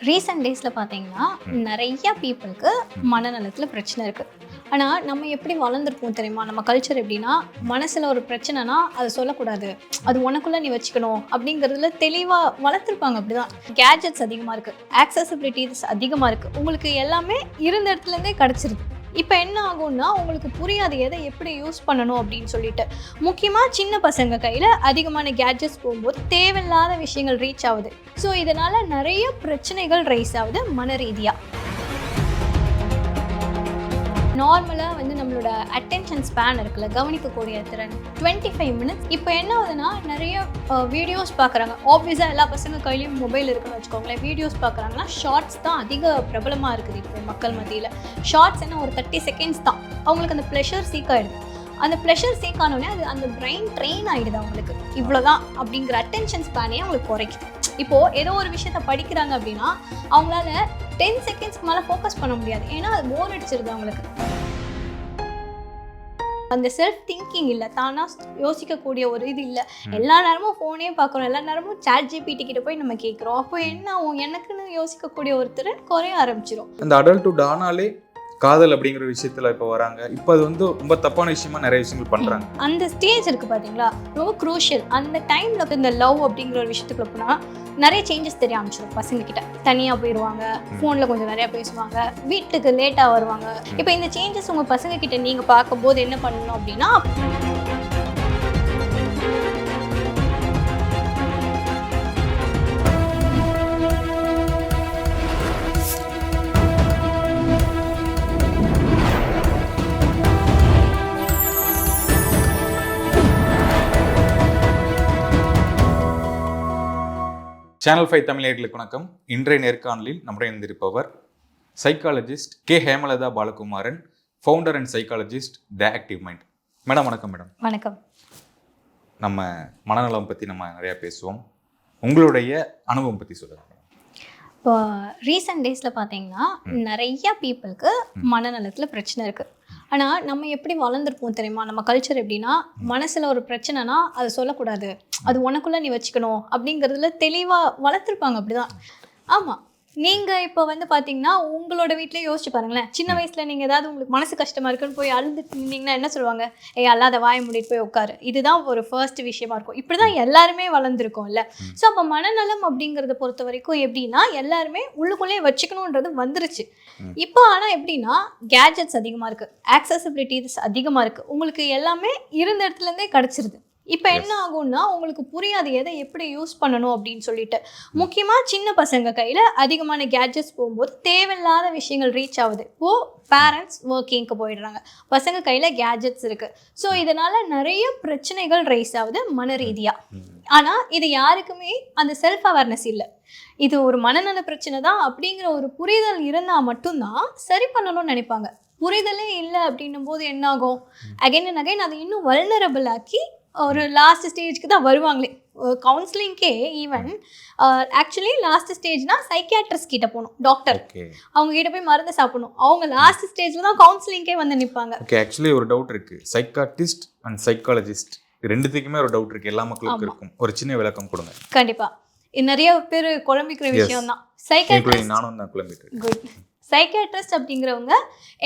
Recent டேஸில் பார்த்தீங்கன்னா நிறைய பீப்புளுக்கு மனநலத்தில் பிரச்சனை இருக்குது. ஆனால் நம்ம எப்படி வளர்ந்துருப்போம் தெரியுமா? நம்ம கல்ச்சர் எப்படின்னா, மனசில் ஒரு பிரச்சனைனா அதை சொல்லக்கூடாது, அது உனக்குள்ளே நீ வச்சுக்கணும் அப்படிங்கிறதுல தெளிவாக வளர்த்துருப்பாங்க. அப்படி தான் கேஜெட்ஸ் அதிகமாக இருக்குது, ஆக்சசிபிலிட்டிஸ் அதிகமாக இருக்குது, உங்களுக்கு எல்லாமே இருந்த இடத்துலேருந்தே கிடச்சிருக்கு. இப்போ என்ன ஆகும்னா, உங்களுக்கு புரியாது எதை எப்படி யூஸ் பண்ணணும் அப்படின்னு சொல்லிட்டு. முக்கியமாக சின்ன பசங்க கையில் அதிகமான கேட்ஜெட்ஸ் போகும்போது தேவையில்லாத விஷயங்கள் ரீச் ஆகுது. ஸோ இதனால் நிறைய பிரச்சனைகள் ரைஸ் ஆகுது மன ரீதியாக. நார்மலாக வந்து நம்மளோட அட்டென்ஷன் ஸ்பேன் இருக்குல்ல, கவனிக்கக்கூடிய திறன் 25 மினிட்ஸ். இப்போ என்ன ஆகுதுன்னா, நிறைய வீடியோஸ் பார்க்குறாங்க. ஆப்வியஸாக எல்லா பசங்க கையிலையும் மொபைல் இருக்குன்னு வச்சுக்கோங்களேன். வீடியோஸ் பார்க்குறாங்கன்னா ஷார்ட்ஸ் தான் அதிக பிரபலமாக இருக்குது இப்போ மக்கள் மத்தியில். ஷார்ட்ஸ் என்ன ஒரு 30 செகண்ட்ஸ் தான், அவங்களுக்கு அந்த ப்ளஷர் சீக் ஆகிடுது. அந்த ப்ளஷர் சீக் ஆனோடனே அது அந்த பிரெயின் ட்ரெயின் ஆகிடுது அவங்களுக்கு. இவ்வளோதான் அப்படிங்கிற அட்டென்ஷன் ஸ்பேனே அவங்களுக்கு குறைக்குது. இப்போது ஏதோ ஒரு விஷயத்த படிக்கிறாங்க அப்படின்னா அவங்களால 10 செகண்ட்ஸ்க்கு மேலே ஃபோக்கஸ் பண்ண முடியாது, ஏன்னா அது போர் அடிச்சிருது அவங்களுக்கு. அந்த செல்ஃப் திங்கிங் இல்லை, தானாக யோசிக்கக்கூடிய ஒரு இது இல்லை. எல்லா நேரமும் ஃபோனே பார்க்குறோம், எல்லா நேரமும் சாட் ஜிபிடி கிட்ட போய் நம்ம கேட்குறோம். அப்போ என்ன ஆகும்? எனக்குன்னு யோசிக்கக்கூடிய ஒரு திறன் குறைய ஆரம்பிச்சிடும். அந்த அடல்ட்ஹுட் ஆனாலே காதல் அப்படிங்கிற விஷயத்துல இப்போ வராங்க. இப்போ அது வந்து ரொம்ப தப்பான விஷயமா நிறைய விஷயங்கள் பண்றாங்க. அந்த ஸ்டேஜ் இருக்கு பாத்தீங்களா, ரொம்ப குரூஷியல். அந்த டைம்ல இந்த லவ் அப்படிங்கிற ஒரு விஷயத்துக்குள்ள போனா நிறைய சேஞ்சஸ் தெரிய ஆரம்பிச்சிடும். பசங்க கிட்ட தனியா போயிடுவாங்க, ஃபோன்ல கொஞ்சம் நிறைய பேசுவாங்க, வீட்டுக்கு லேட்டா வருவாங்க. இப்போ இந்த சேஞ்சஸ் உங்க பசங்க கிட்ட நீங்க பார்க்கும்போது என்ன பண்ணணும் அப்படின்னா, சேனல் 5 தமிழர்களுக்கு வணக்கம். இன்றைய நேர்காணலில் நம்முடைய இருந்திருப்பவர் psychologist K Hemalatha Balakumaran, founder and psychologist the active mind. Madam வணக்கம். மேடம் வணக்கம். நம்ம மனநலம் பற்றி நம்ம நிறையா பேசுவோம். உங்களுடைய அனுபவம் பற்றி சொல்லுங்கள். இப்போ ரீசெண்ட் டேஸில் பார்த்தீங்கன்னா நிறைய பீப்புளுக்கு மனநலத்தில் பிரச்சனை இருக்குது. ஆனால் நம்ம எப்படி வளர்ந்துருப்போம் தெரியுமா? நம்ம கல்ச்சர் எப்படின்னா, மனசில் ஒரு பிரச்சனைனா அதை சொல்லக்கூடாது, அது உனக்குள்ளே நீ வச்சுக்கணும் அப்படிங்கிறதுல தெளிவாக வளர்த்துருப்பாங்க. அப்படி தான். ஆமாம், நீங்கள் இப்போ வந்து பார்த்தீங்கன்னா உங்களோட வீட்டிலே யோசிச்சு பாருங்களேன். சின்ன வயசில் நீங்கள் ஏதாவது உங்களுக்கு மனசு கஷ்டமாக இருக்குன்னு போய் அழுதுட்டு இருந்தீங்கன்னா என்ன சொல்லுவாங்க? அல்லாத வாயை மூடிட்டு போய் உட்காரு. இதுதான் ஒரு ஃபர்ஸ்ட் விஷயமா இருக்கும். இப்படி தான் எல்லாருமே வளர்ந்துருக்கோம்ல. ஸோ அப்போ மனநலம் அப்படிங்கிறத பொறுத்த வரைக்கும் எப்படின்னா, எல்லாருமே உள்ளுக்குள்ளேயே வச்சுக்கணுன்றது வந்துருச்சு. இப்போ ஆனால் எப்படின்னா, கேட்ஜெட்ஸ் அதிகமாக இருக்குது, ஆக்சசிபிலிட்டிஸ் அதிகமாக இருக்குது, உங்களுக்கு எல்லாமே இருந்த இடத்துலேருந்தே கிடச்சிருது. இப்போ என்ன ஆகும்னா, உங்களுக்கு புரியாது எதை எப்படி யூஸ் பண்ணணும் அப்படின்னு சொல்லிட்டு. முக்கியமாக சின்ன பசங்க கையில் அதிகமான கேட்ஜெட்ஸ் போகும்போது தேவையில்லாத விஷயங்கள் ரீச் ஆகுது. இப்போது பேரண்ட்ஸ் ஒர்க்கிங்க்கு போயிடுறாங்க, பசங்க கையில் கேட்ஜெட்ஸ் இருக்குது. ஸோ இதனால் நிறைய பிரச்சனைகள் ரைஸ் ஆகுது மன ரீதியாக. ஆனால் இது யாருக்குமே அந்த செல்ஃப் அவேர்னஸ் இல்லை. இது ஒரு மனநல பிரச்சனை தான் அப்படிங்கிற ஒரு புரிதல் இருந்தால் மட்டும்தான் சரி பண்ணணும்னு நினைப்பாங்க. புரிதலே இல்லை அப்படின்னும் போது என்ன ஆகும்? அகைன் அண்ட் அகைன் அதை இன்னும் வல்னரபிள் ஆக்கி ஒரு லாஸ்ட் ஸ்டேஜ்க்கு தான் வருவாங்களே. கவுன்சிலிங்கே ஈவன் ஆக்சுவலி லாஸ்ட் ஸ்டேஜ்னா சைக்கியாட்ரிஸ்ட் கிட்ட போகணும், டாக்டர். அவங்க கிட்ட போய் மருந்து சாப்பிடணும். அவங்க லாஸ்ட் ஸ்டேஜ்ல தான் கவுன்சிலிங்கே வந்து நிற்பாங்க. ஓகே, ஆக்சுவலி ஒரு டவுட் இருக்கு. சைக்காட்ரிஸ்ட் அண்ட் சைக்காலஜிஸ்ட் ரெண்டுத்துக்குமே ஒரு டவுட் இருக்கு, எல்லா மக்களுக்கும் இருக்கும். ஒரு சின்ன விளக்கம் கொடுங்க. கண்டிப்பா, நிறைய பேர் குழம்பிக்கிற விஷயம் தான். சைக்காட்ரிஸ்ட், நானும் தான் குழம்பிட்டு. குட். சைக்கியாட்ரிஸ்ட் அப்படிங்கிறவங்க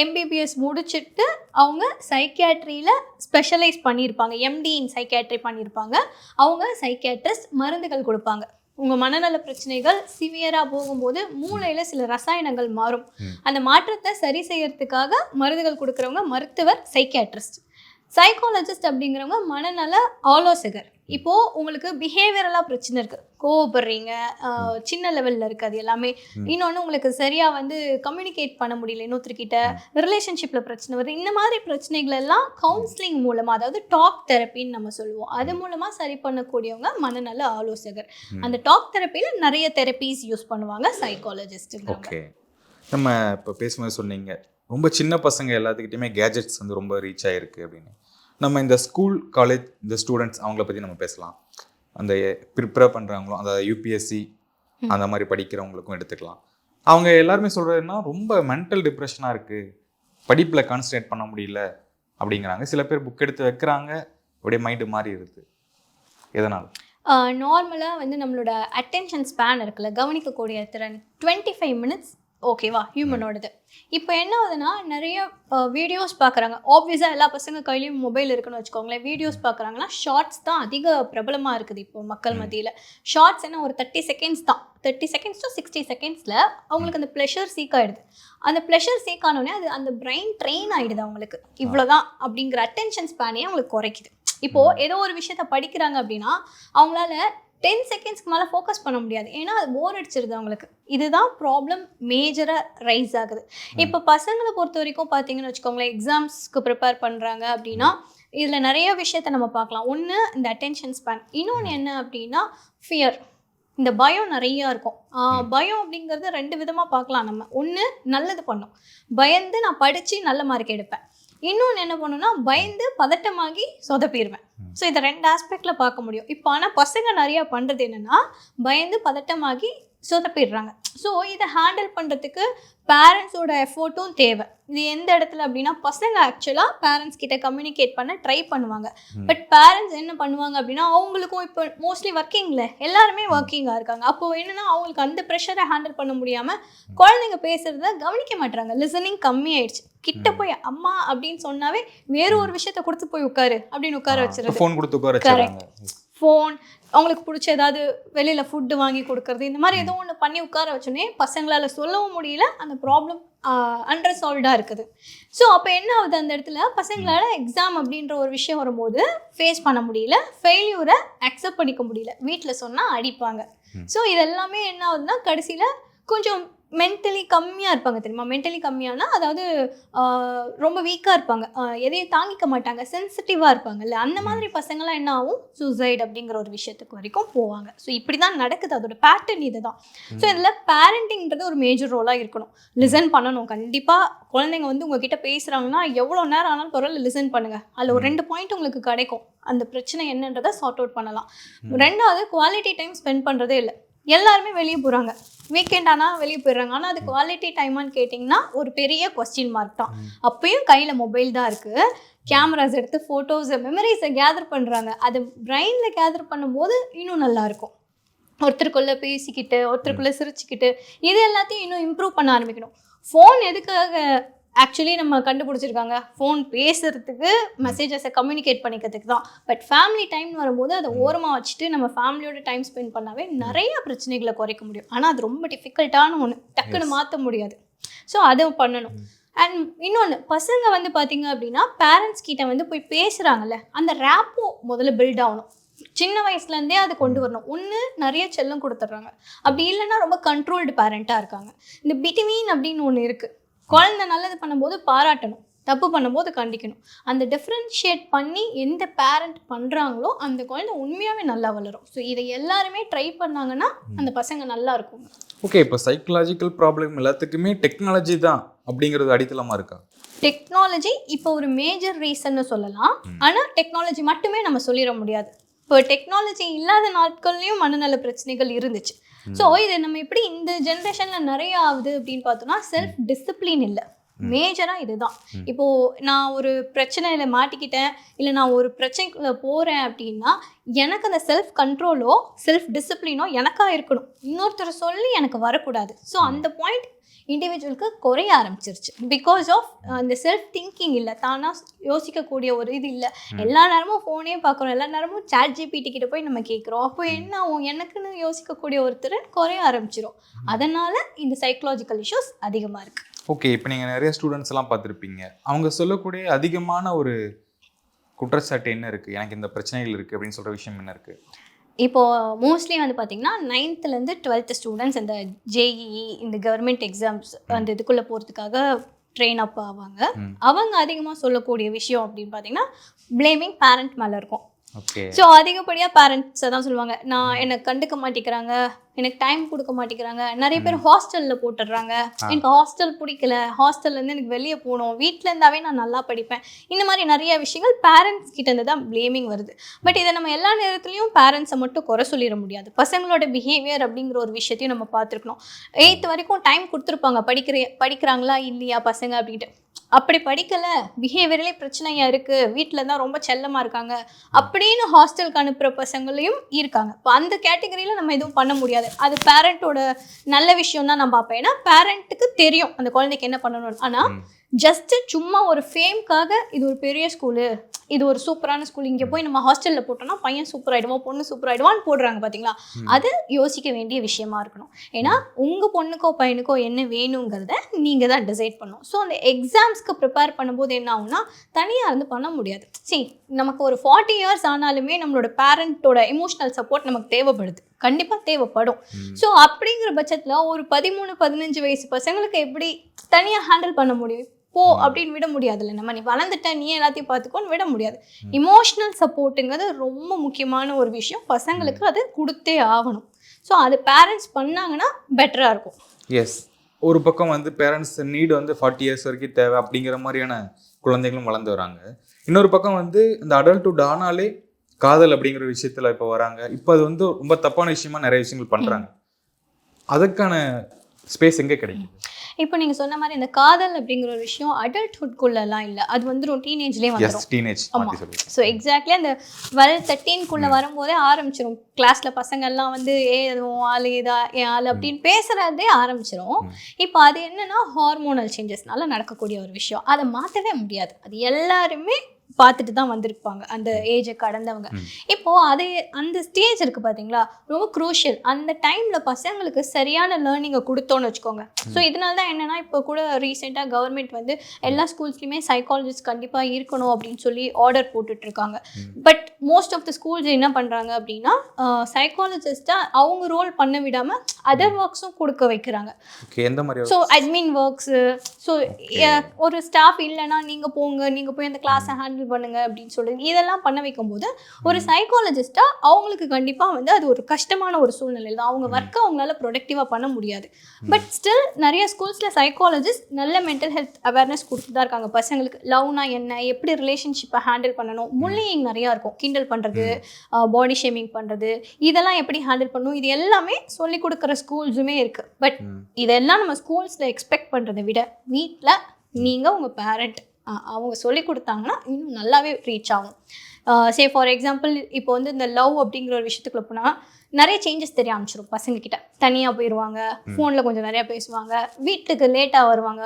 எம்பிபிஎஸ் முடிச்சுட்டு அவங்க சைக்கியாட்ரியில் ஸ்பெஷலைஸ் பண்ணியிருப்பாங்க, எம்டி இன் சைக்கியாட்ரி பண்ணியிருப்பாங்க. அவங்க சைக்கியாட்ரிஸ்ட் மருந்துகள் கொடுப்பாங்க. உங்கள் மனநல பிரச்சனைகள் சிவியராக போகும்போது மூளையில் சில ரசாயனங்கள் மாறும். அந்த மாற்றத்தை சரி செய்யறதுக்காக மருந்துகள் கொடுக்குறவங்க மருத்துவர், சைக்கியாட்ரிஸ்ட். சைக்காலஜிஸ்ட் அப்படிங்கிறவங்க மனநல ஆலோசகர். இப்போது உங்களுக்கு பிஹேவியரலாக பிரச்சனை இருக்குது, கோவப்படுறீங்க, சின்ன லெவலில் இருக்குது, அது எல்லாமே. இன்னொன்று, உங்களுக்கு சரியாக வந்து கம்யூனிகேட் பண்ண முடியல இன்னொருத்தர்கிட்ட, ரிலேஷன்ஷிப்பில் பிரச்சனை வருது. இந்த மாதிரி பிரச்சனைகள் எல்லாம் கவுன்சிலிங் மூலமாக, அதாவது டாக் தெரப்பின்னு நம்ம சொல்லுவோம், அது மூலமாக சரி பண்ணக்கூடியவங்க மனநல ஆலோசகர். அந்த டாக் தெரப்பியில் நிறைய தெரப்பீஸ் யூஸ் பண்ணுவாங்க சைக்காலஜிஸ்ட்டுங்க. ஓகே, நம்ம இப்போ பேசும்போது சொன்னீங்க ரொம்ப சின்ன பசங்க எல்லாத்துக்கிட்டையுமே கேஜெட்ஸ் வந்து ரொம்ப ரீச் ஆகிருக்கு அப்படின்னு. நம்ம இந்த ஸ்கூல் காலேஜ் இந்த ஸ்டூடெண்ட்ஸ் அவங்கள பற்றி நம்ம பேசலாம். அந்த ப்ரிப்பேர் பண்ணுறாங்களோ, அந்த யூபிஎஸ்சி அந்த மாதிரி படிக்கிறவங்களுக்கும் எடுத்துக்கலாம். அவங்க எல்லாருமே சொல்கிறதுனா ரொம்ப மென்டல் டிப்ரெஷனாக இருக்குது, படிப்பில் கான்சன்ட்ரேட் பண்ண முடியல அப்படிங்கிறாங்க. சில பேர் புக் எடுத்து வைக்கிறாங்க, அப்படியே மைண்டு மாறிடுது. எதனால்? நார்மலாக வந்து நம்மளோட அட்டென்ஷன் ஸ்பேன் இருக்குல்ல, கவனிக்கக்கூடிய திறன் 25 மினிட்ஸ் ஓகேவா ஹியூமனோடது. இப்போ என்ன ஆகுதுன்னா நிறைய வீடியோஸ் பார்க்குறாங்க. ஆப்வியஸாக எல்லா பசங்க கையிலையும் மொபைல் இருக்குன்னு வச்சுக்கோங்களேன். வீடியோஸ் பார்க்குறாங்கன்னா ஷார்ட்ஸ் தான் அதிக பிரபலமாக இருக்குது இப்போ மக்கள் மத்தியில். ஷார்ட்ஸ் என்ன ஒரு 30 செகண்ட்ஸ் தான், 30 செகண்ட்ஸ் டு 60 செகண்ட்ஸில் அவங்களுக்கு அந்த ப்ளஷர் சீக் ஆகிடுது. அந்த ப்ளஷர் சீக் ஆனோடனே அது அந்த பிரெயின் ட்ரெயின் ஆகிடுது அவங்களுக்கு. இவ்வளோதான் அப்படிங்கிற அட்டென்ஷன் ஸ்பேனே அவங்களுக்கு குறைக்குது. இப்போது ஏதோ ஒரு விஷயத்த படிக்கிறாங்க அப்படின்னா அவங்களால 10 செகண்ட்ஸ்க்கு மேலே ஃபோக்கஸ் பண்ண முடியாது. ஏன்னா அது போர் அடிச்சிருது அவங்களுக்கு. இதுதான் ப்ராப்ளம் மேஜராக ரைஸ் ஆகுது. இப்போ பசங்களை பொறுத்த வரைக்கும் பார்த்தீங்கன்னு வச்சுக்கோங்களேன், எக்ஸாம்ஸ்க்கு ப்ரிப்பேர் பண்ணுறாங்க அப்படின்னா இதில் நிறைய விஷயத்த நம்ம பார்க்கலாம். ஒன்று இந்த அட்டென்ஷன் ஸ்பேன், இன்னொன்று என்ன அப்படின்னா ஃபியர். இந்த பயம் நிறையா இருக்கும். பயம் அப்படிங்கிறது 2 விதமாக பார்க்கலாம் நம்ம. ஒன்று நல்லது பண்ணும், பயந்து நான் படித்து நல்ல மார்க் எடுப்பேன். இன்னொன்று என்ன பண்ணுன்னா பயந்து பதட்டமாகி சொதப்பிடுவேன். ஸோ இதை 2 ஆஸ்பெக்டில் பார்க்க முடியும். இப்போ ஆனால் பசங்க நிறையா பண்ணுறது என்னென்னா பயந்து பதட்டமாகி சொதப்பிடுறாங்க. ஸோ இதை ஹேண்டில் பண்ணுறதுக்கு பேரண்ட்ஸோட எஃபோர்ட்டும் தேவை. இது எந்த இடத்துல அப்படின்னா பசங்க ஆக்சுவலாக பேரண்ட்ஸ் கிட்ட கம்யூனிகேட் பண்ண ட்ரை பண்ணுவாங்க. பட் பேரண்ட்ஸ் என்ன பண்ணுவாங்க அப்படின்னா அவங்களுக்கும் இப்போ மோஸ்ட்லி ஒர்க்கிங்கில் எல்லாருமே ஒர்க்கிங்காக இருக்காங்க. அப்போது என்னென்னா அவங்களுக்கு அந்த ப்ரெஷரை ஹேண்டில் பண்ண முடியாமல் குழந்தைங்க பேசுகிறத கவனிக்க மாட்டுறாங்க. லிசனிங் கம்மி ஆயிடுச்சு. கிட்ட போய் அம்மா அப்படின்னு சொன்னாவே வேற ஒரு விஷயத்த கொடுத்து போய் உட்காரு அப்படின்னு உட்கார வச்சிருது. ஃபோன் கொடுத்து உட்கார வச்சிருக்காங்க. ஃபோன், அவங்களுக்கு பிடிச்ச ஏதாவது வெளியில் ஃபுட்டு வாங்கி கொடுக்கறது, இந்த மாதிரி ஏதோ ஒன்று பண்ணி உட்கார வச்சோன்னே பசங்களால் சொல்லவும் முடியல. அந்த ப்ராப்ளம் அண்டர்சால்வ்டாக இருக்குது. ஸோ அப்போ என்ன ஆகுது, அந்த இடத்துல பசங்களால் எக்ஸாம் அப்படின்ற ஒரு விஷயம் வரும்போது ஃபேஸ் பண்ண முடியல, ஃபெயில்யூரை அக்செப்ட் பண்ணிக்க முடியல. வீட்டில் சொன்னால் அடிப்பாங்க. ஸோ இதெல்லாமே என்ன ஆகுதுன்னா கடைசியில் கொஞ்சம் மென்டலி கம்மியாக இருப்பாங்க தெரியுமா. மென்டலி கம்மியானா அதாவது ரொம்ப வீக்காக இருப்பாங்க, எதையும் தாங்கிக்க மாட்டாங்க, சென்சிட்டிவாக இருப்பாங்கல்ல. அந்த மாதிரி பசங்களாம் என்ன ஆகும், சூசைட் அப்படிங்கிற ஒரு விஷயத்துக்கு வரைக்கும் போவாங்க. ஸோ இப்படி தான் நடக்குது, அதோட பேட்டர்ன் இது தான். ஸோ இதில் பேரண்டிங்கிறது ஒரு மேஜர் ரோலாக இருக்கணும். லிசன் பண்ணணும். கண்டிப்பாக குழந்தைங்க வந்து உங்ககிட்ட பேசுகிறாங்கன்னா எவ்வளோ நேரம் ஆனாலும் பரவாயில்ல லிசன் பண்ணுங்கள். அதில் ஒரு 2 பாயிண்ட் உங்களுக்கு கிடைக்கும். அந்த பிரச்சனை என்னன்றதை சார்ட் அவுட் பண்ணலாம். 2வது குவாலிட்டி டைம் ஸ்பெண்ட் பண்ணுறதே இல்லை. எல்லாருமே வெளியே போகிறாங்க, வீக்கெண்ட் ஆனால் வெளியே போயிடுறாங்க. ஆனால் அது குவாலிட்டி டைமான்னு கேட்டிங்கன்னா ஒரு பெரிய கொஸ்டின் மார்க் தான். அப்பயும் கையில் மொபைல் தான் இருக்குது. கேமராஸ் எடுத்து ஃபோட்டோஸை மெமரிஸை கேதர் பண்ணுறாங்க. அது பிரெயினில் கேதர் பண்ணும்போது இன்னும் நல்லாயிருக்கும். ஒருத்தருக்குள்ளே பேசிக்கிட்டு ஒருத்தருக்குள்ளே சிரிச்சுக்கிட்டு இது எல்லாத்தையும் இன்னும் இம்ப்ரூவ் பண்ண ஆரம்பிக்கணும். ஃபோன் எதுக்காக ஆக்சுவலி நம்ம கண்டுபிடிச்சிருக்காங்க, ஃபோன் பேசுகிறதுக்கு, மெசேஜஸை கம்யூனிகேட் பண்ணிக்கிறதுக்கு தான். பட் ஃபேமிலி டைம் வரும்போது அதை ஓரமாக வச்சுட்டு நம்ம ஃபேமிலியோட டைம் ஸ்பெண்ட் பண்ணாவே நிறைய பிரச்சனைகளை குறைக்க முடியும். ஆனால் அது ரொம்ப டிஃபிகல்ட்டான ஒன்று, டக்குன்னு மாற்ற முடியாது. ஸோ அதை பண்ணணும். அண்ட் இன்னொன்று, பசங்க வந்து பார்த்திங்க அப்படின்னா பேரண்ட்ஸ் கிட்ட வந்து போய் பேசுகிறாங்கல்ல, அந்த ரேப்போ முதல்ல பில்ட் ஆகணும். சின்ன வயசுலேருந்தே அதை கொண்டு வரணும். ஒன்று நிறைய செல்லம் கொடுத்துட்றாங்க, அப்படி இல்லைன்னா ரொம்ப கண்ட்ரோல்டு பேரண்ட்டாக இருக்காங்க. இந்த பிட்வீன் அப்படின்னு ஒன்று இருக்குது. குழந்தை நல்லது பண்ணும்போது பாராட்டணும், தப்பு பண்ணும்போது கண்டிக்கணும். அந்த டிஃப்ரென்ஷியேட் பண்ணி எந்த பேரண்ட் பண்ணுறாங்களோ அந்த குழந்தை உண்மையாகவே நல்லா வளரும். ஸோ இதை எல்லாருமே ட்ரை பண்ணாங்கன்னா அந்த பசங்க நல்லா இருக்கும். ஓகே, இப்போ சைக்கலாஜிக்கல் ப்ராப்ளம் எல்லாத்துக்குமே டெக்னாலஜி தான் அப்படிங்கிறது அடித்தளமாக இருக்கா? டெக்னாலஜி இப்போ ஒரு மேஜர் ரீசன்னு சொல்லலாம். ஆனால் டெக்னாலஜி மட்டுமே நம்ம சொல்லிட முடியாது. இப்போ டெக்னாலஜி இல்லாத நாட்கள்லையும் மனநல பிரச்சனைகள் இருந்துச்சு. ஸோ இது நம்ம எப்படி இந்த ஜென்ரேஷனில் நிறைய ஆகுது அப்படின்னு பார்த்தோம்னா செல்ஃப் டிசிப்ளின் இல்லை. மேஜராக இதுதான். இப்போது நான் ஒரு பிரச்சனையில் மாட்டிக்கிட்டேன், இல்லை நான் ஒரு பிரச்சனைக்குள்ளே போகிறேன் அப்படின்னா எனக்கு அந்த செல்ஃப் கண்ட்ரோலோ செல்ஃப் டிசிப்ளினோ எனக்காக இருக்கணும், இன்னொருத்தர் சொல்லி எனக்கு வரக்கூடாது. ஸோ அந்த பாயிண்ட் இண்டிவிஜுவலுக்கு குறைய ஆரம்பிச்சிருச்சு. பிகாஸ் ஆஃப் அந்த செல்ஃப் திங்கிங் இல்லை, தானாக யோசிக்கக்கூடிய ஒரு இது இல்லை. எல்லா நேரமும் ஃபோனே பார்க்குறோம், எல்லா நேரமும் சாட் ஜிபிடி கிட்ட போய் நம்ம கேட்குறோம். அப்போ என்ன ஆகும், எனக்குன்னு யோசிக்கக்கூடிய ஒருத்தர் குறைய ஆரம்பிச்சிடும். அதனால் இந்த சைக்கலாஜிக்கல் இஷ்யூஸ் அதிகமாக இருக்குது. ஓகே, இப்போ நீங்கள் நிறைய ஸ்டூடெண்ட்ஸ் எல்லாம் பார்த்துருப்பீங்க. அவங்க சொல்லக்கூடிய அதிகமான ஒரு குற்றச்சாட்டு என்ன இருக்குது, எனக்கு இந்த பிரச்சனைகள் இருக்குது அப்படின்னு சொல்கிற விஷயம் என்ன இருக்குது? இப்போது மோஸ்ட்லி வந்து பார்த்திங்கன்னா 9th-லேருந்து 12th ஸ்டூடெண்ட்ஸ் இந்த ஜேஇஇ இந்த கவர்மெண்ட் எக்ஸாம்ஸ் அந்த இதுக்குள்ளே போகிறதுக்காக ட்ரெயின் அப் ஆவாங்க. அவங்க அதிகமாக சொல்லக்கூடிய விஷயம் அப்படின்னு பார்த்தீங்கன்னா பிளேமிங் பேரண்ட் மேலே இருக்கும். ஸோ அதிகப்படியாக பேரண்ட்ஸை தான் சொல்லுவாங்க, நான் எனக்கு கண்டுக்க மாட்டேங்கிறாங்க, எனக்கு டைம் கொடுக்க மாட்டேங்கிறாங்க. நிறைய பேர் ஹாஸ்டலில் போட்டுடுறாங்க, எனக்கு ஹாஸ்டல் பிடிக்கல, ஹாஸ்டல்லேருந்து எனக்கு வெளியே போகணும், வீட்டில் இருந்தாவே நான் நல்லா படிப்பேன். இந்த மாதிரி நிறைய விஷயங்கள் பேரண்ட்ஸ் கிட்டேருந்து தான் பிளேமிங் வருது. பட் இதை நம்ம எல்லா நேரத்துலையும் பேரண்ட்ஸை மட்டும் குறை சொல்லிட முடியாது. பசங்களோட பிஹேவியர் அப்படிங்கிற ஒரு விஷயத்தையும் நம்ம பார்த்துருக்கணும். 8th வரைக்கும் டைம் கொடுத்துருப்பாங்க, படிக்கிறாங்களா இல்லையா பசங்க அப்படின்ட்டு. அப்படி படிக்கல, பிஹேவியரலே பிரச்சனையா இருக்கு, வீட்டில் தான் ரொம்ப செல்லமாக இருக்காங்க அப்படின்னு ஹாஸ்டலுக்கு அனுப்புகிற பசங்களையும் இருக்காங்க. இப்போ அந்த கேட்டகரியில் நம்ம எதுவும் பண்ண முடியாது. அது பேரண்ட்டோட நல்ல விஷயம் தான் நான் பார்ப்பேன். ஏன்னா பேரண்ட்டுக்கு தெரியும் அந்த குழந்தைக்கு என்ன பண்ணணும். ஆனால் ஜஸ்ட்டு சும்மா ஒரு ஃபேம்க்காக இது ஒரு பெரிய ஸ்கூலு, இது ஒரு சூப்பரான ஸ்கூல், இங்கே போய் நம்ம ஹாஸ்டலில் போட்டோம்னா பையன் சூப்பர் ஆகிடுவோம், பொண்ணு சூப்பர் ஆகிடுவான்னு போடுறாங்க பார்த்தீங்களா. அது யோசிக்க வேண்டிய விஷயமா இருக்கணும். ஏன்னா உங்கள் பொண்ணுக்கோ பையனுக்கோ என்ன வேணுங்கிறத நீங்கள் தான் டிசைட் பண்ணணும். ஸோ அந்த எக்ஸாம்ஸ்க்கு ப்ரிப்பேர் பண்ணும்போது என்ன ஆகும்னா தனியாக இருந்து பண்ண முடியாது. சரி, நமக்கு ஒரு 40 இயர்ஸ் ஆனாலுமே நம்மளோட பேரண்ட்டோட எமோஷ்னல் சப்போர்ட் நமக்கு தேவைப்படுது, கண்டிப்பாக தேவைப்படும். ஸோ அப்படிங்கிற பட்சத்தில் ஒரு 13-15 வயசு பசங்களுக்கு எப்படி தனியாக ஹேண்டில் பண்ண முடியும்? போ அப்படின்னு விட முடியாதுல்ல. நம்ம நீ வளர்ந்துட்ட, நீ எல்லாத்தையும் பார்த்துக்கோன்னு விட முடியாது. இமோஷ்னல் சப்போர்ட்டுங்கிறது ரொம்ப முக்கியமான ஒரு விஷயம். பசங்களுக்கு அது கொடுத்தே ஆகணும். ஸோ அது பேரண்ட்ஸ் பண்ணாங்கன்னா பெட்டராக இருக்கும். எஸ், ஒரு பக்கம் வந்து பேரண்ட்ஸ் நீடு வந்து 40 இயர்ஸ் வரைக்கும் தேவை அப்படிங்கிற மாதிரியான குழந்தைகளும் வளர்ந்து வராங்க. இன்னொரு பக்கம் வந்து இந்த அடல்ட்ஹுட் ஆனாலே காதல் அப்படிங்கிற விஷயத்தில் இப்போ வராங்க. இப்போ அது வந்து ரொம்ப தப்பான விஷயமா நிறைய விஷயங்கள் பண்ணுறாங்க. அதுக்கான ஸ்பேஸ் எங்கே கிடைக்குது? இப்போ நீங்கள் சொன்ன மாதிரி இந்த காதல் அப்படிங்கிற ஒரு விஷயம் அடல்ட்ஹுட்குள்ளெல்லாம் இல்லை, அது வந்துடும் டீனேஜ்லேயே வந்துடும். டீனேஜ். ஆமாம். ஸோ எக்ஸாக்ட்லி அந்த 12-13 வரும்போதே ஆரம்பிச்சிடும். கிளாஸில் பசங்கள்லாம் வந்து அதுவும் ஆள் இதா என் ஆள் அப்படின்னு பேசுகிறதே ஆரம்பிச்சிடும். இப்போ அது என்னென்னா ஹார்மோனல் சேஞ்சஸ்னால நடக்கக்கூடிய ஒரு விஷயம். அதை மாற்றவே முடியாது. அது எல்லாருமே பார்த்துட்டு தான் வந்திருப்பாங்க அந்த ஏஜை கடந்தவங்க. இப்போது அது அந்த ஸ்டேஜ் இருக்குது பார்த்தீங்களா, ரொம்ப க்ரூஷியல். அந்த டைமில் பசங்களுக்கு சரியான லேர்னிங்கை கொடுத்தோன்னு வச்சுக்கோங்க. ஸோ இதனால தான் என்னென்னா இப்போ கூட ரீசெண்டாக கவர்மெண்ட் வந்து எல்லா ஸ்கூல்ஸ்லையுமே சைக்காலஜிஸ்ட் கண்டிப்பாக இருக்கணும் அப்படின்னு சொல்லி ஆர்டர் போட்டுட்ருக்காங்க. But most of the schools என்ன பண்ணுறாங்க அப்படின்னா சைக்காலஜிஸ்ட்டாக அவங்க ரோல் பண்ண விடாமல் அதர் ஒர்க்ஸும் கொடுக்க வைக்கிறாங்க. ஸோ அட்மின் ஒர்க்ஸு, ஸோ ஒரு ஸ்டாஃப் இல்லைன்னா நீங்கள் போங்க, நீங்கள் போய் அந்த கிளாஸை ஹேண்டில் பண்ணுங்க அப்படின்னு சொல்லி இதெல்லாம் பண்ண வைக்கும்போது ஒரு சைக்காலஜிஸ்டா அவங்களுக்கு கண்டிப்பாக வந்து அது ஒரு கஷ்டமான ஒரு சூழ்நிலை தான். அவங்க ஒர்க்கை அவங்களால ப்ரொடக்டிவாக பண்ண முடியாது. பட் ஸ்டில் நிறைய ஸ்கூல்ஸில் சைக்காலஜிஸ்ட் நல்ல மென்டல் ஹெல்த் அவேர்னஸ் கொடுத்து தான் இருக்காங்க பசங்களுக்கு. லவ்னா என்ன, எப்படி ரிலேஷன்ஷிப்பை ஹேண்டில் பண்ணணும், புல்லியிங் நிறையா இருக்கும், கிண்டல் பண்ணுறது, பாடி ஷேமிங் பண்ணுறது, இதெல்லாம் எப்படி ஹேண்டில் பண்ணணும், இது எல்லாமே சொல்லிக் கொடுக்குற ஸ்கூல்ஸுமே இருக்குது. பட் இதெல்லாம் நம்ம ஸ்கூல்ஸில் எக்ஸ்பெக்ட் பண்ணுறதை விட வீட்டில் நீங்கள் உங்கள் பேரண்ட் அவங்க சொல்லி கொடுத்தாங்கன்னா இன்னும் நல்லாவே ரீச் ஆகும். சே ஃபார் எக்ஸாம்பிள் இப்போ வந்து இந்த லவ் அப்படிங்கிற ஒரு விஷயத்துக்குள்ள போனால் நிறைய சேஞ்சஸ் தெரிய ஆரம்பிச்சிடும். பசங்கக்கிட்ட தனியாக போயிடுவாங்க, ஃபோனில் கொஞ்சம் நிறையா பேசுவாங்க, வீட்டுக்கு லேட்டாக வருவாங்க,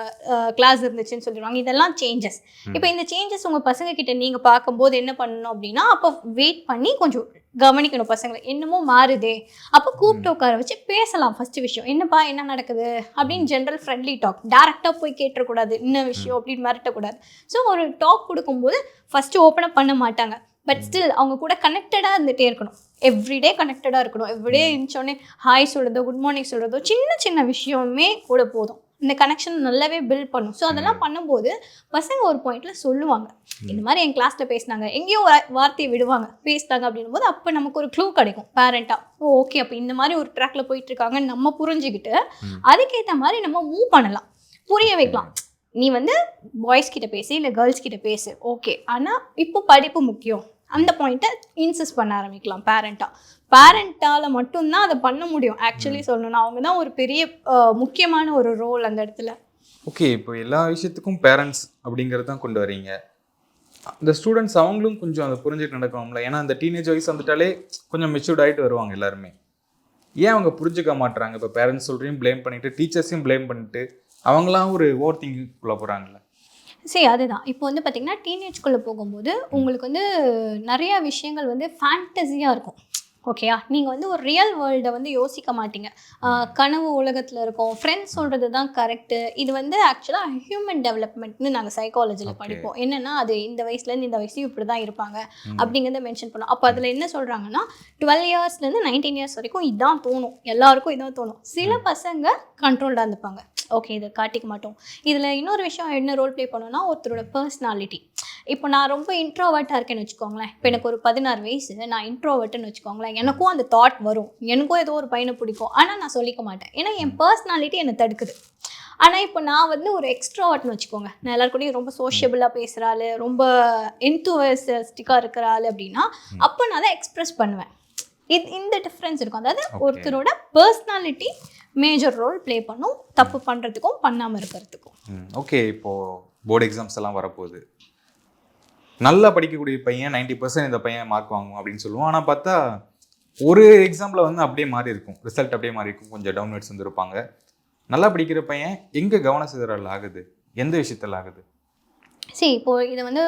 கிளாஸ் இருந்துச்சுன்னு சொல்லிடுவாங்க. இதெல்லாம் சேஞ்சஸ். இப்போ இந்த சேஞ்சஸ் உங்கள் பசங்கக்கிட்ட நீங்கள் பார்க்கும்போது என்ன பண்ணணும் அப்படின்னா அப்போ வெயிட் பண்ணி கொஞ்சம் கவனிக்கணும். பசங்களை என்னமோ மாறுதே, அப்போ கூப்பிட்டு உட்கார வச்சு பேசலாம். ஃபர்ஸ்ட் விஷயம் என்னப்பா என்ன நடக்குது அப்படின்னு ஜென்ரல் ஃப்ரெண்ட்லி டாக், டேரெக்டாக போய் கேட்டுறக்கூடாது என்ன விஷயம் அப்படின்னு மிரட்டக்கூடாது. ஸோ ஒரு டாக் கொடுக்கும்போது ஃபஸ்ட்டு ஓப்பன் பண்ண மாட்டாங்க. பட் ஸ்டில் அவங்க கூட கனெக்டடாக இருந்துகிட்டே இருக்கணும். எவ்ரிடே கனெக்டடாக இருக்கணும். எவ்ரிடே இருந்துச்சோடனே ஹாய் சொல்கிறதோ குட் மார்னிங் சொல்கிறதோ சின்ன சின்ன விஷயமே கூட போதும். இந்த கனெக்ஷன் நல்லாவே பில்ட் பண்ணும். ஸோ அதெல்லாம் பண்ணும்போது பசங்க ஒரு பாயிண்டில் சொல்லுவாங்க, இந்த மாதிரி என் கிளாஸில் பேசினாங்க, எங்கேயோ வார்த்தையை விடுவாங்க பேசினாங்க அப்படின்னும் போது அப்போ நமக்கு ஒரு க்ளூ கிடைக்கும் பேரண்ட்டாக. ஓகே, அப்போ இந்த மாதிரி ஒரு ட்ராக்ல போயிட்டுருக்காங்கன்னு நம்ம புரிஞ்சுக்கிட்டு அதுக்கேற்ற மாதிரி நம்ம மூவ் பண்ணலாம், புரிய வைக்கலாம். நீ வந்து பாய்ஸ் கிட்ட பேசி இல்லை கேர்ள்ஸ் கிட்ட பேசு, ஓகே, ஆனால் இப்போ படிப்பு முக்கியம், அந்த பாயிண்ட்டை இன்சிஸ்ட் பண்ண ஆரம்பிக்கலாம் பேரண்ட்டால் மட்டும்தான் அதை பண்ண முடியும். ஆக்சுவலி சொல்லணும்னா அவங்க தான் ஒரு பெரிய முக்கியமான ஒரு ரோல் அந்த இடத்துல. ஓகே, இப்போ எல்லா விஷயத்துக்கும் பேரண்ட்ஸ் அப்படிங்கிறது தான் கொண்டு வரீங்க. இந்த ஸ்டூடெண்ட்ஸ் அவங்களும் கொஞ்சம் அதை புரிஞ்சுட்டு நடக்கணும்ல. ஏன்னா அந்த டீனேஜ் வயசு வந்துட்டாலே கொஞ்சம் மெச்சூர்ட் ஆகிட்டு வருவாங்க எல்லாருமே. ஏன் அவங்க புரிஞ்சுக்க மாட்டுறாங்க? இப்போ பேரண்ட்ஸ் சொல்கிறதையும் ப்ளேம் பண்ணிட்டு டீச்சர்ஸையும் ப்ளேம் பண்ணிட்டு அவங்களாம் ஒரு ஓவர் திங்கிங்குள்ளே போகிறாங்களே. சரி, அதுதான் இப்போ வந்து பார்த்திங்கன்னா டீனேஜ்குள்ளே போகும்போது உங்களுக்கு வந்து நிறையா விஷயங்கள் வந்து ஃபேண்டஸியாக இருக்கும். ஓகேயா, நீங்கள் வந்து ஒரு ரியல் வேர்ல்டை வந்து யோசிக்க மாட்டீங்க. கனவு உலகத்தில் இருக்கும், ஃப்ரெண்ட்ஸ் சொல்கிறது தான் கரெக்டு. இது வந்து ஆக்சுவலாக ஹியூமன் டெவலப்மெண்ட்னு நாங்கள் சைக்காலஜியில் படிப்போம். என்னென்னா அது இந்த வயசுலேருந்து இந்த வயசு இப்படி தான் இருப்பாங்க அப்படிங்கிறத மென்ஷன் பண்ணோம். அப்போ அதில் என்ன சொல்கிறாங்கன்னா 12 இயர்ஸ்லேருந்து 19 இயர்ஸ் வரைக்கும் இதான் தோணும், எல்லாருக்கும் இதான் தோணும். சில பசங்க கண்ட்ரோல்டாக இருந்துப்பாங்க, ஓகே இதை காட்டிக்க மாட்டோம். இதில் இன்னொரு விஷயம் என்ன ரோல் ப்ளே பண்ணோன்னா ஒருத்தரோட பர்சனாலிட்டி. இப்போ நான் ரொம்ப இன்ட்ரோவர்ட்டாக இருக்கேன்னு வச்சுக்கோங்களேன். இப்போ எனக்கு ஒரு 16 வயசு, நான் இன்ட்ரோவர்ட்டுன்னு வச்சுக்கோங்களேன். எனக்கும் அந்த தாட் வரும், எனக்கும் ஏதோ ஒரு பையனை பிடிக்கும், ஆனால் நான் சொல்லிக்க மாட்டேன். ஏன்னா என் பர்சனாலிட்டி என்னை தடுக்குது. ஆனால் இப்போ நான் வந்து ஒரு எக்ஸ்ட்ரோவர்ட்னு வச்சுக்கோங்க, நான் எல்லாருக்கூடையும் ரொம்ப சோஷியபிளாக பேசுகிற ஆள், ரொம்ப என்தூசியாஸ்டிக்காக இருக்கிற ஆள் அப்படின்னா அப்போ நான் அதை எக்ஸ்ப்ரெஸ் பண்ணுவேன். இந்த டிஃப்ரென்ஸ் இருக்கும். அதாவது ஒருத்தரோட பர்சனாலிட்டி மேஜர் ரோல் ப்ளே பண்ணும் தப்பு பண்ணுறதுக்கும் பண்ணாமல் இருக்கிறதுக்கும். ஓகே, இப்போது போர்டு எக்ஸாம்ஸ் எல்லாம் வரப்போகுது. நல்லா படிக்கக்கூடிய பையன் 90% இந்த பையன் மார்க் வாங்குவோம் அப்படின்னு சொல்லுவோம். ஆனால் பார்த்தா ஒரு எக்ஸாம்பிள் வந்து அப்படியே மாறி இருக்கும், ரிசல்ட் அப்படியே மாறி இருக்கும், கொஞ்சம் டவுன்வர்ட்ஸ் வந்துருப்பாங்க. நல்லா படிக்கிற பையன் எங்கே கவன சிதறல் ஆகுது, எந்த விஷயத்தில் ஆகுது? சரி, இப்போது இதை வந்து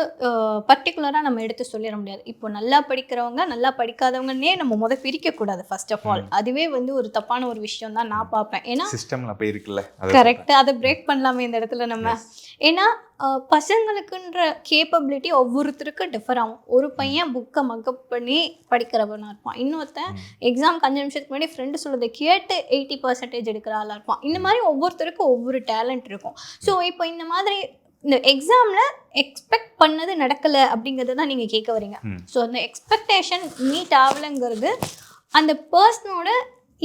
பர்டிகுலராக நம்ம எடுத்து சொல்லிட முடியாது. இப்போ நல்லா படிக்கிறவங்க நல்லா படிக்காதவங்கன்னே நம்ம பிரிக்கக்கூடாது ஃபர்ஸ்ட் ஆஃப் ஆல். அதுவே வந்து ஒரு தப்பான ஒரு விஷயம் தான் நான் பார்ப்பேன். ஏன்னா சிஸ்டம்ல போய் இருக்குல்ல, கரெக்ட், அதை பிரேக் பண்ணலாமே இந்த இடத்துல நம்ம. ஏன்னா பசங்களுக்குன்ற கேப்பபிலிட்டி ஒவ்வொருத்தருக்கு டிஃபர் ஆகும். ஒரு பையன் புக்கை மக்கப் பண்ணி படிக்கிறவனாக இருப்பான், இன்னொருத்தன் எக்ஸாம்க்கு 5 நிமிஷத்துக்கு முன்னாடி ஃப்ரெண்டு சொல்கிறத கேட்டு 80% எடுக்கிற ஆளாக இருப்பான். இந்த மாதிரி ஒவ்வொருத்தருக்கும் ஒவ்வொரு டேலண்ட் இருக்கும். ஸோ இப்போ இந்த மாதிரி இந்த எக்ஸாமில் எக்ஸ்பெக்ட் பண்ணது நடக்கலை அப்படிங்கிறது தான் நீங்கள் கேட்க வரீங்க. ஸோ அந்த எக்ஸ்பெக்டேஷன் மீட் ஆகலைங்கிறது அந்த பர்சனோட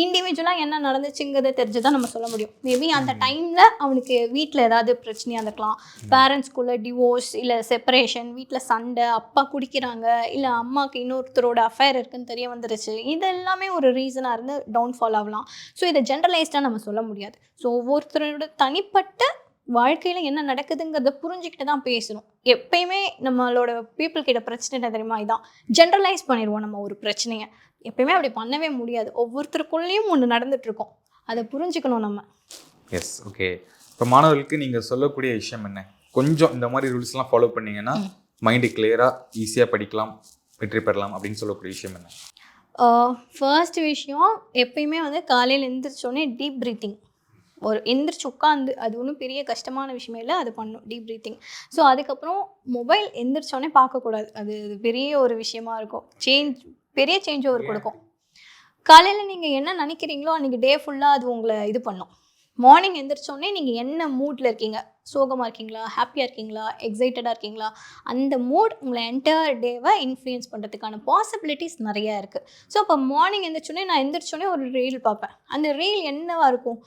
இண்டிவிஜுவலாக என்ன நடந்துச்சுங்கிறத தெரிஞ்சு தான் நம்ம சொல்ல முடியும். மேபி அந்த டைமில் அவனுக்கு வீட்டில் ஏதாவது பிரச்சனையாக இருந்திருக்கலாம், பேரண்ட்ஸ்குள்ளே டிவோர்ஸ் இல்லை செப்பரேஷன், வீட்டில் சண்டை, அப்பா குடிக்கிறாங்க, இல்லை அம்மாவுக்கு இன்னொருத்தரோட அஃபேர் இருக்குன்னு தெரிய வந்துருச்சு. இது எல்லாமே ஒரு ரீசனாக இருந்து டவுன்ஃபால் ஆகலாம். ஸோ இதை ஜென்ரலைஸ்டாக நம்ம சொல்ல முடியாது. ஸோ ஒவ்வொருத்தரோட தனிப்பட்ட வாழ்க்கையில் என்ன நடக்குதுங்கிறத புரிஞ்சுக்கிட்டு தான் பேசணும். எப்பயுமே நம்மளோட பீப்புள் கிட்ட பிரச்சனை என்ன தெரியுமா, இதான் ஜென்ரலைஸ் பண்ணிடுவோம் நம்ம ஒரு பிரச்சனையை. எப்பயுமே அப்படி பண்ணவே முடியாது. ஒவ்வொருத்தருக்குள்ளேயும் ஒன்று நடந்துட்டுருக்கோம், அதை புரிஞ்சுக்கணும் நம்ம. Yes, okay. இப்போ மாணவர்களுக்கு நீங்கள் சொல்லக்கூடிய விஷயம் என்ன? கொஞ்சம் இந்த மாதிரி ரூல்ஸ்லாம் ஃபாலோ பண்ணிங்கன்னா மைண்டு கிளியராக ஈஸியாக படிக்கலாம், வெற்றி பெறலாம் அப்படின்னு சொல்லக்கூடிய விஷயம் என்ன? ஃபர்ஸ்ட் விஷயம், எப்பயுமே வந்து காலையில் எழுந்திரிச்சோடனே டீப் ப்ரீத்திங். ஒரு எந்திரிச்சு உட்காந்து, அது ஒன்றும் பெரிய கஷ்டமான விஷயமே இல்லை, அது பண்ணும் டீப் ப்ரீத்திங். ஸோ அதுக்கப்புறம் மொபைல் எந்திரிச்சோடனே பார்க்கக்கூடாது, அது பெரிய ஒரு விஷயமா இருக்கும். பெரிய சேஞ்ச் ஓவர் கொடுக்கும். காலையில் நீங்கள் என்ன நினைக்கிறீங்களோ அன்றைக்கி டே ஃபுல்லாக அது உங்களை இது பண்ணும். மார்னிங் எந்திரிச்சோடனே நீங்கள் என்ன மூடில் இருக்கீங்க, சோகமாக இருக்கீங்களா, ஹாப்பியாக இருக்கீங்களா, எக்ஸைட்டடாக இருக்கீங்களா, அந்த மூட் உங்களை என்டையர் டேவை இன்ஃப்ளூயன்ஸ் பண்ணுறதுக்கான பாசிபிலிட்டிஸ் நிறையா இருக்குது. ஸோ அப்போ மார்னிங் எந்திரிச்சோடனே நான் எந்திரிச்சோடனே ஒரு ரீல் பார்ப்பேன். அந்த ரீல் என்னவாக இருக்கும்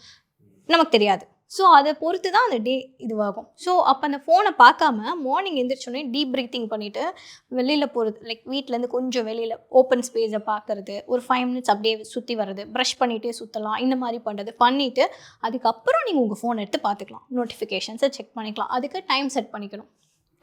நமக்கு தெரியாது. ஸோ அதை பொறுத்து தான் அந்த டே இதுவாகும். ஸோ அப்போ அந்த ஃபோனை பார்க்காம மார்னிங் எழுந்திரிச்சோடனே டீப் ப்ரீத்திங் பண்ணிவிட்டு வெளியில் போகிறது, லைக் வீட்டிலேருந்து கொஞ்சம் வெளியில் ஓப்பன் ஸ்பேஸை பார்க்குறது, ஒரு 5 மினிட்ஸ் அப்படியே சுற்றி வர்றது, ப்ரஷ் பண்ணிகிட்டே சுற்றலாம், இந்த மாதிரி பண்ணுறது பண்ணிவிட்டு அதுக்கப்புறம் நீங்கள் உங்கள் ஃபோனை எடுத்து பார்த்துக்கலாம், நோட்டிஃபிகேஷன்ஸை செக் பண்ணிக்கலாம். அதுக்கு டைம் செட் பண்ணிக்கணும்,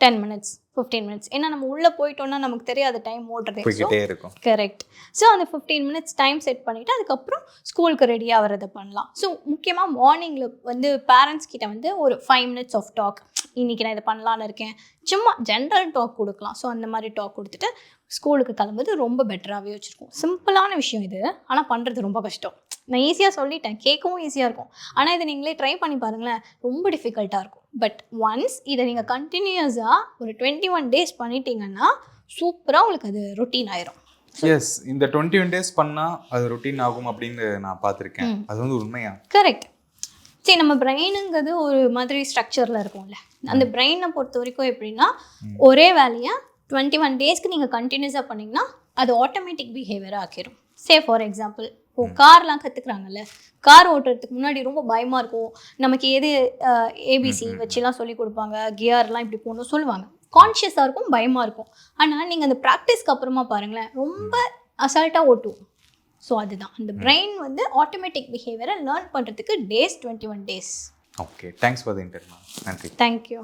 10 மினிட்ஸ் 15 மினிட்ஸ். ஏன்னா நம்ம உள்ளே போயிட்டோம்னா நமக்கு தெரியாது டைம் ஓடுறதே இருக்கும். கரெக்ட். ஸோ அந்த 15 மினிட்ஸ் டைம் செட் பண்ணிவிட்டு அதுக்கப்புறம் ஸ்கூலுக்கு ரெடியாக வரதை பண்ணலாம். ஸோ முக்கியமாக மார்னிங்கில் வந்து பேரண்ட்ஸ் கிட்ட வந்து ஒரு 5 மினிட்ஸ் ஆஃப் டாக், இன்றைக்கி நான் இதை பண்ணலான்னு இருக்கேன், சும்மா ஜென்ரல் டாக் கொடுக்கலாம். ஸோ அந்த மாதிரி டாக் கொடுத்துட்டு ஸ்கூலுக்கு கிளம்புறது ரொம்ப பெட்டராகவே வச்சுருக்கோம். சிம்பிளான விஷயம் இது, ஆனால் பண்ணுறது ரொம்ப கஷ்டம். நான் ஈஸியாக சொல்லிட்டேன், கேட்கவும் ஈஸியாக இருக்கும், ஆனால் இதை நீங்களே ட்ரை பண்ணி பாருங்களேன், ரொம்ப டிஃபிகல்ட்டாக இருக்கும். பட் ஒன்ஸ் இதை நீங்கள் கண்டினியூஸாக ஒரு 21 டேஸ் பண்ணிட்டீங்கன்னா சூப்பராக உங்களுக்கு அது ரொட்டீன் ஆயிரும். எஸ், இந்த 21 டேஸ் பண்ணால் அது ரொட்டீன் ஆகும் அப்படின்னு நான் பார்த்துருக்கேன். அது வந்து உண்மையா? கரெக்ட். சரி, நம்ம பிரெயினுங்கிறது ஒரு மாதிரி ஸ்ட்ரக்சரில் இருக்கும்ல, அந்த பிரெயினை பொறுத்த வரைக்கும் எப்படின்னா ஒரே வேலையாக 21 டேஸ்க்கு நீங்கள் கண்டினியூஸாக பண்ணிங்கன்னா அது ஆட்டோமேட்டிக் பிஹேவியராக ஆக்கிடும். சே ஃபார் எக்ஸாம்பிள், இப்போ கார்லாம் கற்றுக்குறாங்கல்ல, கார் ஓட்டுறதுக்கு முன்னாடி ரொம்ப பயமாக இருக்கும். நமக்கு எது ஏபிசி வச்சுலாம் சொல்லி கொடுப்பாங்க, கியர்லாம் இப்படி போகணும் சொல்லுவாங்க, கான்ஷியஸாக இருக்கும், பயமாக இருக்கும். ஆனால் நீங்கள் அந்த ப்ராக்டிஸ்க்கு அப்புறமா பாருங்களேன், ரொம்ப அசால்ட்டாக ஓட்டுவோம். ஸோ அதுதான் அந்த பிரெயின் வந்து ஆட்டோமேட்டிக் பிஹேவியரை லேர்ன் பண்ணுறதுக்கு days 21 days. Okay, thanks for the interview. நன்றி. தேங்க்யூ.